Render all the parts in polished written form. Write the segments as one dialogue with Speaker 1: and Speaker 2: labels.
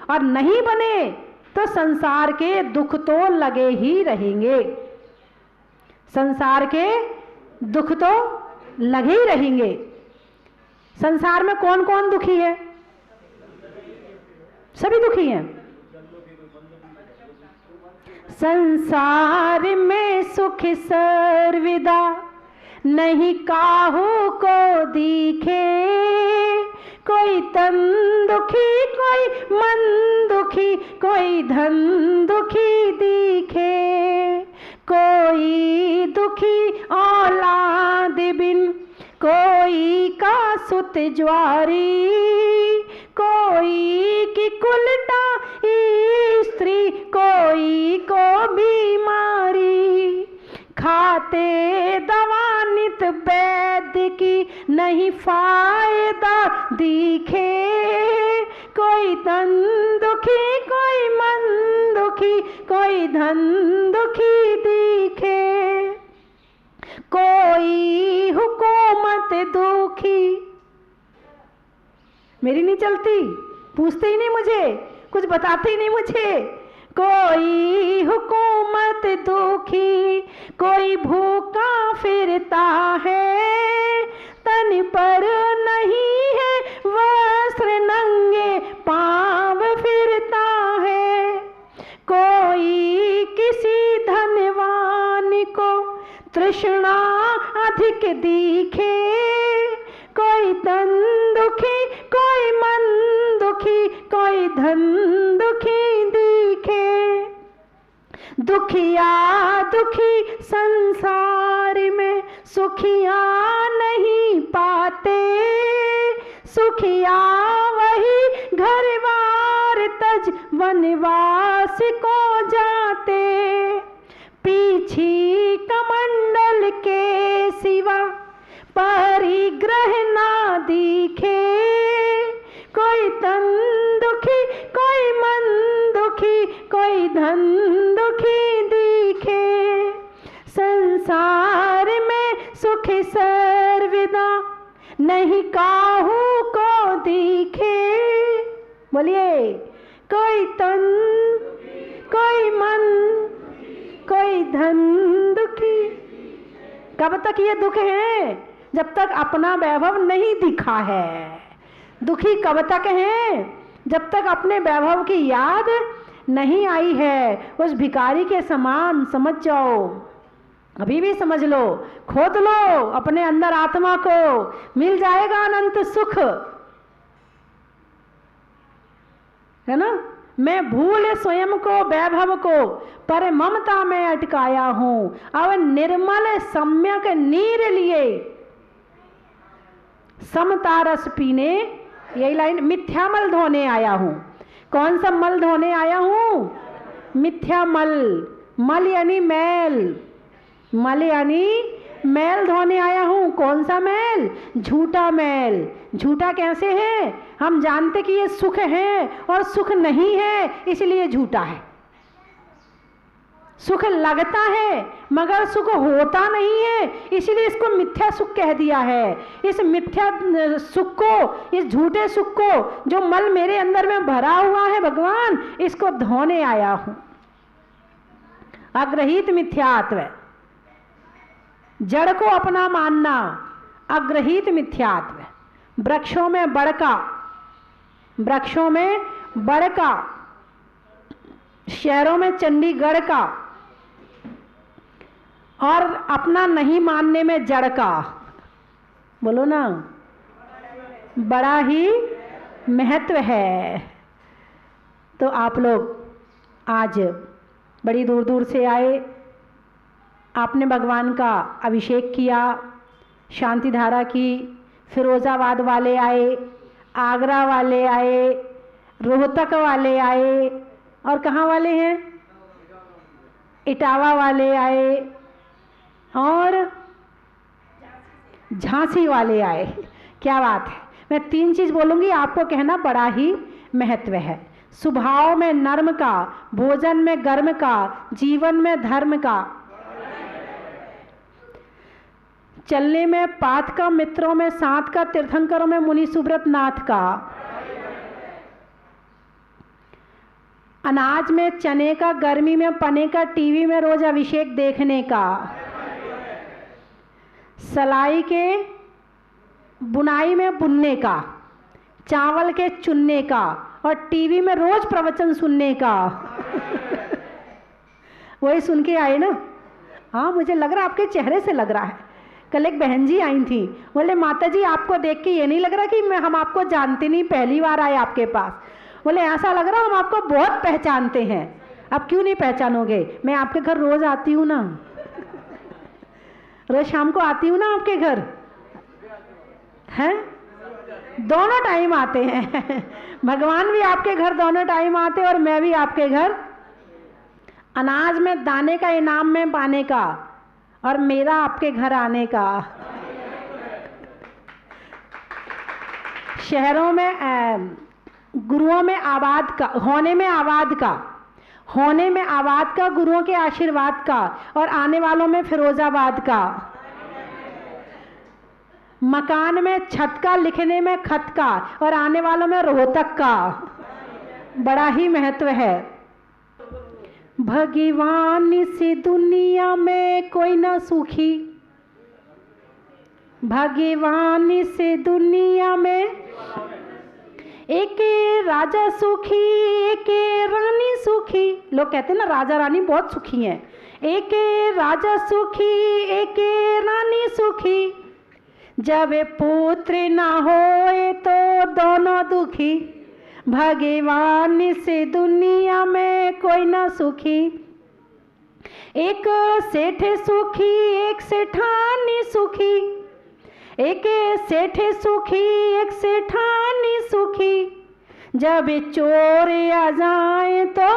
Speaker 1: और नहीं बने तो संसार के दुख तो लगे ही रहेंगे, संसार के दुख तो लगे ही रहेंगे। संसार में कौन कौन दुखी है? सभी दुखी हैं। संसार में सुख सर्वदा नहीं काहू को दिखे, कोई तन दुखी कोई मन दुखी कोई धन दुखी दिखे, कोई दुखी औलाद बिन कोई का सुत ज्वारी, कोई की कुलटा स्त्री कोई को बीमारी, खाते दवा नित वैद्य की नहीं फायदा दिखे, कोई तन दुखी कोई मन दुखी कोई धन दुखी दिखे, कोई हुकूमत दुखी। मेरी नहीं चलती, पूछते ही नहीं मुझे, कुछ बताते ही नहीं मुझे। कोई हुकूमत दुखी कोई भूखा फिरता है, तन पर नहीं है वस्त्र नंगे पांव फिरता है, कोई किसी धनवान को तृष्णा अधिक दिखे, कोई तन दुखी कोई मन दुखी कोई धन दुखी दिखे, दुखिया दुखी संसार में सुखिया नहीं पाते, सुखिया वही घर बार तज वनवास को जाते, पीछी कमंडल के सिवा परिग्रह ना दिखे, कोई तन दुखी कोई मन दुखी कोई धन दुखी दिखे, संसार में सुख सर्वदा नहीं काहू को दिखे। बोलिए, कोई तन कोई मन कोई धन दुखी। कब तक ये दुख है? जब तक अपना वैभव नहीं दिखा है। दुखी कब तक है? जब तक अपने वैभव की याद नहीं आई है। उस भिखारी के समान समझ जाओ, अभी भी समझ लो, खोद लो अपने अंदर आत्मा को, मिल जाएगा अनंत सुख, है ना। मैं भूल स्वयं को वैभव को, पर ममता में अटकाया हूं, अब निर्मल सम्यक नीर लिए समता रस पीने। यही लाइन, मिथ्या मल धोने आया हूं। कौन सा मल धोने आया हूं? मिथ्या मल। मल यानी मैल, मल यानी मैल धोने आया हूं। कौन सा मैल? झूठा मैल। झूठा कैसे है? हम जानते कि ये सुख है और सुख नहीं है, इसलिए झूठा है। सुख लगता है मगर सुख होता नहीं है, इसलिए इसको मिथ्या सुख कह दिया है। इस मिथ्या सुख को, इस झूठे सुख को, जो मल मेरे अंदर में भरा हुआ है भगवान, इसको धोने आया हूं। अग्रहित मिथ्यात्व, जड़ को अपना मानना, अग्रहित मिथ्यात्व। वृक्षों में बड़का, वृक्षों में बड़का, शहरों में चंडीगढ़ का, और अपना नहीं मानने में जड़ का। बोलो ना, बड़ा ही महत्व है। तो आप लोग आज बड़ी दूर दूर से आए, आपने भगवान का अभिषेक किया, शांति धारा की। फिरोजाबाद वाले आए, आगरा वाले आए, रोहतक वाले आए, और कहाँ वाले हैं? इटावा वाले आए, और झांसी वाले आए। क्या बात है। मैं 3 चीज बोलूंगी, आपको कहना बड़ा ही महत्व है। स्वभाव में नर्म का, भोजन में गर्म का, जीवन में धर्म का, चलने में पात का, मित्रों में साथ का, तीर्थंकरों में मुनि सुब्रत नाथ का। अनाज में चने का, गर्मी में पने का, टीवी में रोज अभिषेक देखने का, सलाई के बुनाई में बुनने का, चावल के चुनने का और टीवी में रोज प्रवचन सुनने का। वही सुन के आए ना? हाँ, मुझे लग रहा आपके चेहरे से लग रहा है। कल एक बहन जी आई थी, बोले माता जी आपको देख के ये नहीं लग रहा कि हम आपको जानते नहीं, पहली बार आए आपके पास। बोले ऐसा लग रहा हम आपको बहुत पहचानते हैं। अब क्यों नहीं पहचानोगे? मैं आपके घर रोज आती हूँ ना, रोज शाम को आती हूँ ना आपके घर, हैं? दोनों टाइम आते हैं। भगवान भी आपके घर दोनों टाइम आते और मैं भी आपके घर। अनाज में दाने का इनाम में पाने का और मेरा आपके घर आने का। शहरों में गुरुओं में आबाद का, होने में आबाद का, होने में आबाद का, गुरुओं के आशीर्वाद का, और आने वालों में फिरोजाबाद का। मकान में छत का, लिखने में खत का, और आने वालों में रोहतक का। बड़ा ही महत्व है। भगवान से दुनिया में कोई ना सुखी, भगवान से दुनिया में एक राजा सुखी, एक रानी सुखी। लोग कहते हैं ना राजा रानी बहुत सुखी हैं। एक राजा सुखी, एक रानी सुखी, जब पुत्र ना होए तो दोनों दुखी। भगवान से दुनिया में कोई ना सुखी। एक सेठ सुखी, एक सेठानी सुखी, एक सेठ सुखी, एक सेठानी सुखी, जब चोर आ जाए तो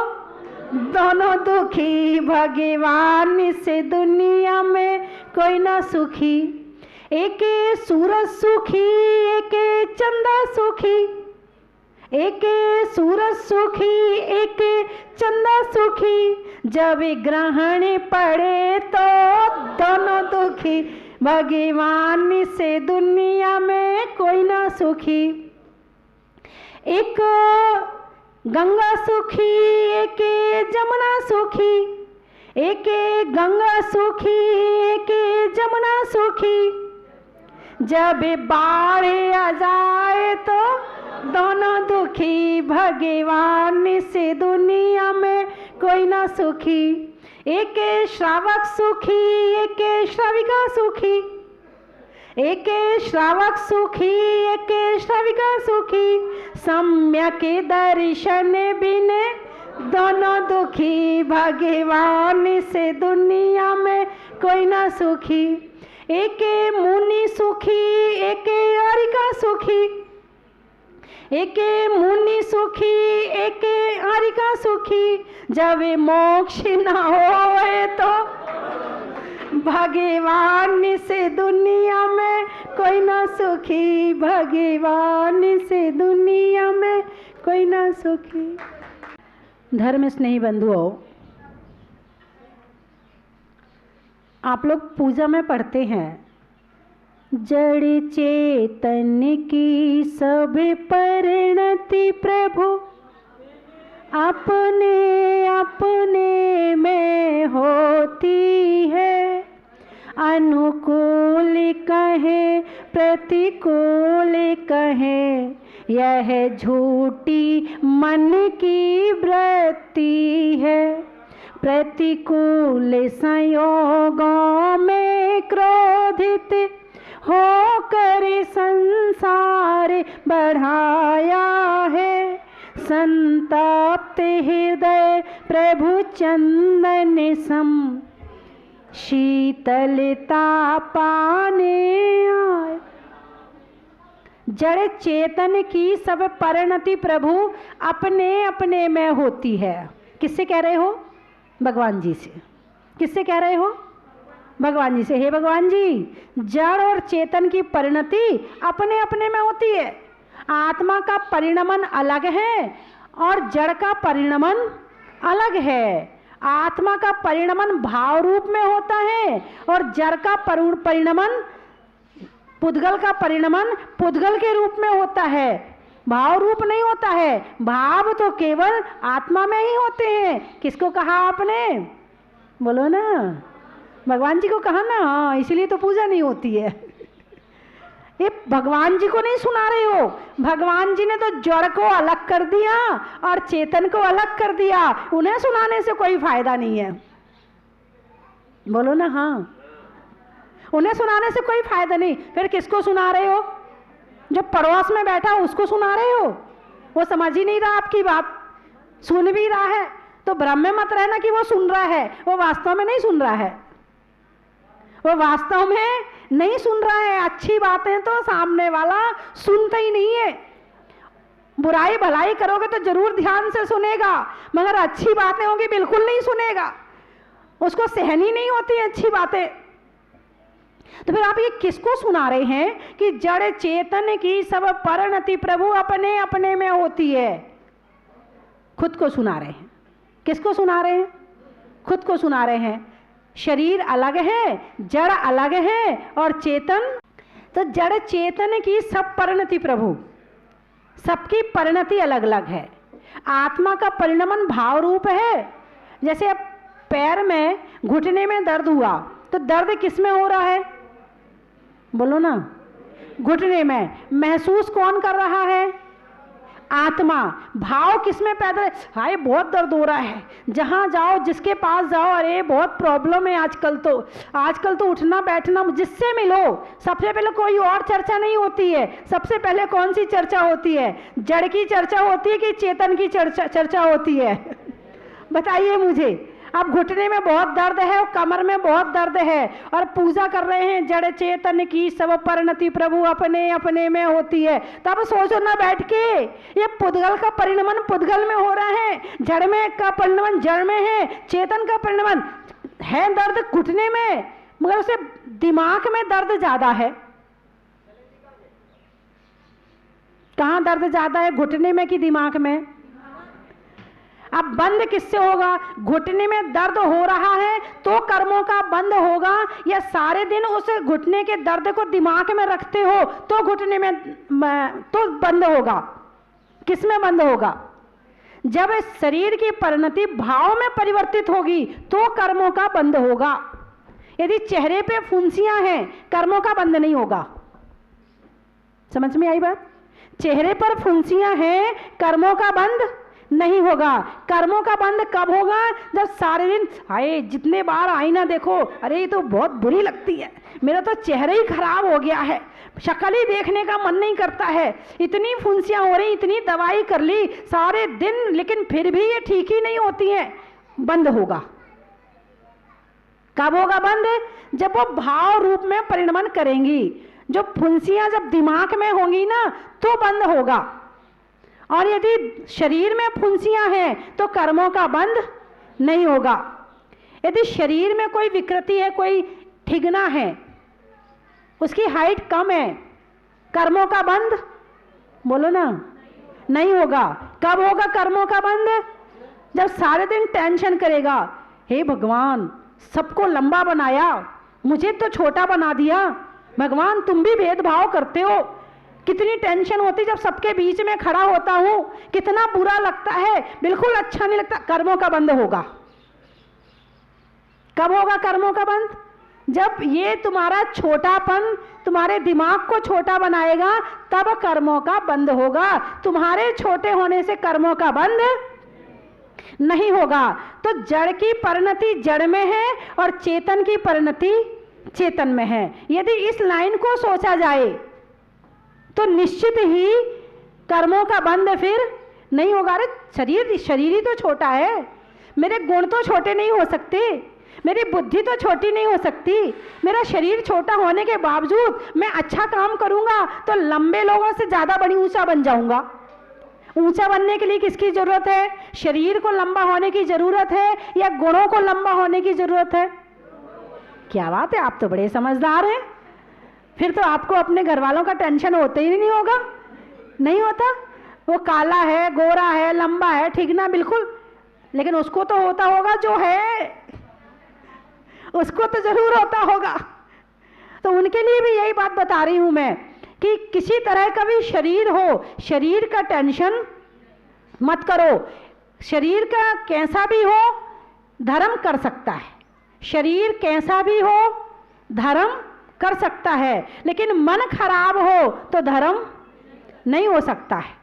Speaker 1: दोनों दुखी। भगवान से दुनिया में कोई ना सुखी। एक सूरज सुखी, एक चंदा सुखी, एक सूरज सुखी, एक चंदा सुखी, जब ग्रहण पड़े तो दोनों दुखी। भगवान से दुनिया में कोई ना सुखी। एक गंगा सुखी, एक जमुना सुखी, एक गंगा सुखी, एक जमुना सुखी, जब बाढ़ आ जाए तो दोनों दुखी। भगवान से दुनिया में कोई ना सुखी। एक श्रावक सुखी, एक श्राविका सुखी, एक श्रावक सुखी, एक श्राविका सुखी, सम्यक दर्शन बिन दोनों दुखी। भगवान से दुनिया में कोई ना सुखी। एक मुनि सुखी, एक आरिका सुखी, एक मुनि सुखी, एक आरिका सुखी, जब मोक्ष न होए तो भगवान से दुनिया में कोई ना सुखी। भगवान से दुनिया में कोई ना सुखी। धर्म स्नेही बंधुओं, आप लोग पूजा में पढ़ते हैं, जड़ चेतन की सब परिणति प्रभु अपने अपने में होती है। अनुकूल कहे प्रतिकूल कहे, यह झूठी मन की वृत्ति है। प्रतिकूल संयोगों में क्रोधित होकर संसार बढ़ाया है। संतप्त हृदय प्रभु चंदन सम शीतलता पाने आए। जड़ चेतन की सब परिणति प्रभु अपने अपने में होती है। किससे कह रहे हो? भगवान जी से। किससे कह रहे हो? भगवान जी से। हे भगवान जी, जड़ और चेतन की परिणति अपने अपने में होती है। आत्मा का परिणमन अलग है और जड़ का परिणमन अलग है। आत्मा का परिणमन भाव रूप में होता है और जड़ का परिणमन, पुद्गल का परिणमन पुद्गल के रूप में होता है। भाव रूप नहीं होता है। भाव तो केवल आत्मा में ही होते हैं। किसको कहा आपने? बोलो ना, भगवान जी को कहा ना। हाँ, इसलिए तो पूजा नहीं होती है। ये भगवान जी को नहीं सुना रहे हो। भगवान जी ने तो जड़ को अलग कर दिया और चेतन को अलग कर दिया। उन्हें सुनाने से कोई फायदा नहीं है। बोलो ना हाँ, उन्हें सुनाने से कोई फायदा नहीं। फिर किसको सुना रहे हो? जो पड़ोस में बैठा उसको सुना रहे हो। वो समझ ही नहीं रहा आपकी बात, सुन भी रहा है तो भ्रम में मत रहना कि वो सुन रहा है। वो वास्तव में नहीं सुन रहा है। वो वास्तव में नहीं सुन रहा है। अच्छी बातें तो सामने वाला सुनता ही नहीं है। बुराई भलाई करोगे तो जरूर ध्यान से सुनेगा, मगर अच्छी बातें होंगी बिल्कुल नहीं सुनेगा। उसको सहनी नहीं होती अच्छी बातें। तो फिर आप ये किसको सुना रहे हैं कि जड़ चेतन की सब परिणति प्रभु अपने अपने में होती है? खुद को सुना रहे हैं। किसको सुना रहे हैं? खुद को सुना रहे हैं। शरीर अलग है, जड़ अलग है और चेतन, तो जड़ चेतन की सब परिणति प्रभु, सबकी परिणति अलग अलग है। आत्मा का परिणमन भाव रूप है। जैसे अब पैर में घुटने में दर्द हुआ तो दर्द किस में हो रहा है? बोलो ना, घुटने में। महसूस कौन कर रहा है? आत्मा। भाव किस में पैदा? हाय बहुत दर्द हो रहा है। जहां जाओ, जिसके पास जाओ, अरे बहुत प्रॉब्लम है आजकल तो उठना बैठना, जिससे मिलो सबसे पहले कोई और चर्चा नहीं होती है। सबसे पहले कौन सी चर्चा होती है? जड़ की चर्चा होती है कि चेतन की चर्चा होती है? बताइए मुझे। अब घुटने में बहुत दर्द है और कमर में बहुत दर्द है और पूजा कर रहे हैं जड़ चेतन की सब परिणति प्रभु अपने अपने में होती है। तब सोचो ना बैठ के, ये पुद्गल का परिणमन पुद्गल में हो रहा है, जड़ में का परिणमन जड़ में है, चेतन का परिणमन है दर्द घुटने में, मगर उसे दिमाग में दर्द ज्यादा है। कहाँ दर्द ज्यादा है, घुटने में कि दिमाग में? अब बंद किससे होगा? घुटने में दर्द हो रहा है तो कर्मों का बंद होगा, या सारे दिन उस घुटने के दर्द को दिमाग में रखते हो तो घुटने में तो बंद होगा? किस में बंद होगा? जब इस शरीर की परिणति भाव में परिवर्तित होगी तो कर्मों का बंद होगा। यदि चेहरे पे फुंसियां हैं, कर्मों का बंद नहीं होगा। समझ में आई बात? चेहरे पर फुंसियां हैं, कर्मों का बंद नहीं होगा। कर्मों का बंद कब होगा? जब सारे दिन आए, जितने बार आईना देखो, अरे ये तो बहुत बुरी लगती है, मेरा तो चेहरा ही खराब हो गया है, शक्ल ही देखने का मन नहीं करता है, इतनी फुंसियां हो रही, इतनी दवाई कर ली सारे दिन, लेकिन फिर भी ये ठीक ही नहीं होती है। बंद होगा। कब होगा बंद? जब वो भाव रूप में परिणमन करेंगी। जो फुंसियां जब दिमाग में होंगी ना तो बंद होगा। और यदि शरीर में फुंसियां हैं तो कर्मों का बंद नहीं होगा। यदि शरीर में कोई विकृति है, कोई ठिगना है, उसकी हाइट कम है, कर्मों का बंद बोलो ना नहीं होगा। कब होगा कर्मों का बंद? जब सारे दिन टेंशन करेगा, हे भगवान सबको लंबा बनाया, मुझे तो छोटा बना दिया, भगवान तुम भी भेदभाव करते हो। कितनी टेंशन होती जब सबके बीच में खड़ा होता हूं, कितना बुरा लगता है, बिल्कुल अच्छा नहीं लगता। कर्मों का बंद होगा। कब होगा कर्मों का बंद? जब ये तुम्हारा छोटापन तुम्हारे दिमाग को छोटा बनाएगा, तब कर्मों का बंद होगा। तुम्हारे छोटे होने से कर्मों का बंद नहीं होगा। तो जड़ की परिणति जड़ में है और चेतन की परिणति चेतन में है। यदि इस लाइन को सोचा जाए तो निश्चित ही कर्मों का बंद फिर नहीं होगा। अरे शरीर ही तो छोटा है, मेरे गुण तो छोटे नहीं हो सकते, मेरी बुद्धि तो छोटी नहीं हो सकती। मेरा शरीर छोटा होने के बावजूद मैं अच्छा काम करूंगा तो लंबे लोगों से ज्यादा बड़ी ऊंचा बन जाऊंगा। ऊंचा बनने के लिए किसकी जरूरत है? शरीर को लंबा होने की जरूरत है या गुणों को लंबा होने की जरूरत है? क्या बात है, आप तो बड़े समझदार हैं। फिर तो आपको अपने घर वालों का टेंशन होता ही नहीं होगा। नहीं होता। वो काला है, गोरा है, लंबा है, ठिगना बिल्कुल, लेकिन उसको तो होता होगा जो है, उसको तो जरूर होता होगा। तो उनके लिए भी यही बात बता रही हूं मैं कि किसी तरह का भी शरीर हो, शरीर का टेंशन मत करो। शरीर का कैसा भी हो धर्म कर सकता है, शरीर कैसा भी हो धर्म कर सकता है, लेकिन मन खराब हो तो धर्म नहीं हो सकता है।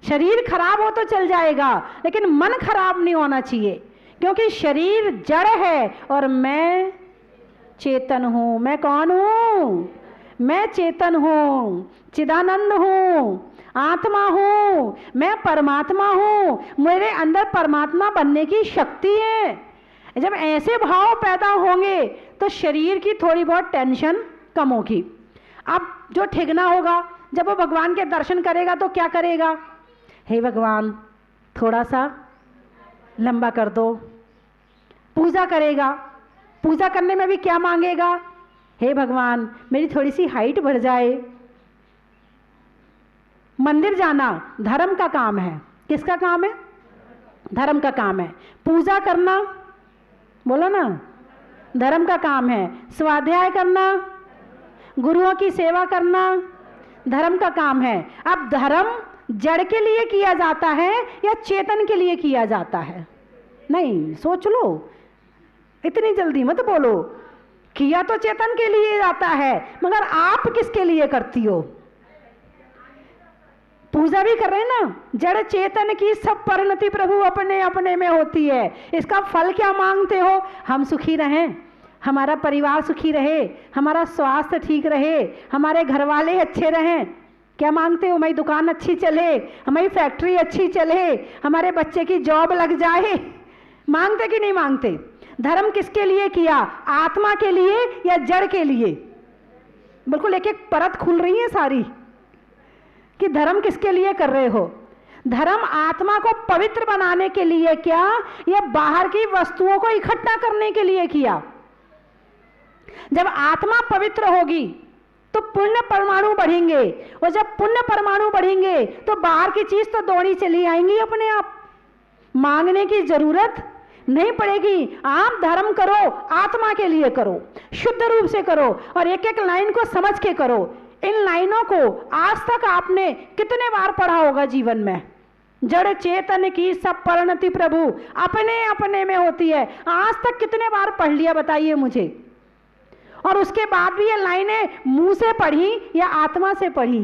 Speaker 1: शरीर खराब हो तो चल जाएगा, लेकिन मन खराब नहीं होना चाहिए, क्योंकि शरीर जड़ है और मैं चेतन हूँ। मैं कौन हूँ? मैं चेतन हूँ, चिदानंद हूँ, आत्मा हूँ, मैं परमात्मा हूँ, मेरे अंदर परमात्मा बनने की शक्ति है। जब ऐसे भाव पैदा होंगे तो शरीर की थोड़ी बहुत टेंशन कम होगी। अब जो ठिगना होगा, जब वो भगवान के दर्शन करेगा तो क्या करेगा? हे भगवान थोड़ा सा लंबा कर दो। पूजा करेगा, पूजा करने में भी क्या मांगेगा? हे भगवान मेरी थोड़ी सी हाइट बढ़ जाए। मंदिर जाना धर्म का काम है। किसका काम है? धर्म का काम है। पूजा करना, बोलो ना, धर्म का काम है। स्वाध्याय करना, गुरुओं की सेवा करना धर्म का काम है। अब धर्म जड़ के लिए किया जाता है या चेतन के लिए किया जाता है? नहीं, सोच लो, इतनी जल्दी मत बोलो। किया तो चेतन के लिए जाता है, मगर आप किसके लिए करती हो? पूजा भी कर रहे हैं ना, जड़ चेतन की सब परिणति प्रभु अपने अपने में होती है। इसका फल क्या मांगते हो? हम सुखी रहें, हमारा परिवार सुखी रहे, हमारा स्वास्थ्य ठीक रहे, हमारे घर वाले अच्छे रहें। क्या मांगते हो? हमारी दुकान अच्छी चले, हमारी फैक्ट्री अच्छी चले, हमारे बच्चे की जॉब लग जाए। मांगते कि नहीं मांगते? धर्म किसके लिए किया? आत्मा के लिए या जड़ के लिए? बिल्कुल एक एक परत खुल रही है सारी कि धर्म किसके लिए कर रहे हो। धर्म आत्मा को पवित्र बनाने के लिए क्या, या बाहर की वस्तुओं को इकट्ठा करने के लिए किया? जब आत्मा पवित्र होगी तो पुण्य परमाणु बढ़ेंगे, और जब पुण्य परमाणु बढ़ेंगे तो बाहर की चीज तो दौड़ी चली आएंगी अपने आप, मांगने की जरूरत नहीं पड़ेगी। आप धर्म करो, आत्मा के लिए करो, शुद्ध रूप से करो, और एक एक लाइन को समझ के करो। इन लाइनों को आज तक आपने कितने बार पढ़ा होगा जीवन में? जड़ चेतन की सब परिणति प्रभु अपने अपने में होती है। आज तक कितने बार पढ़ लिया बताइए मुझे? और उसके बाद भी ये लाइनें मुंह से पढ़ी या आत्मा से पढ़ी?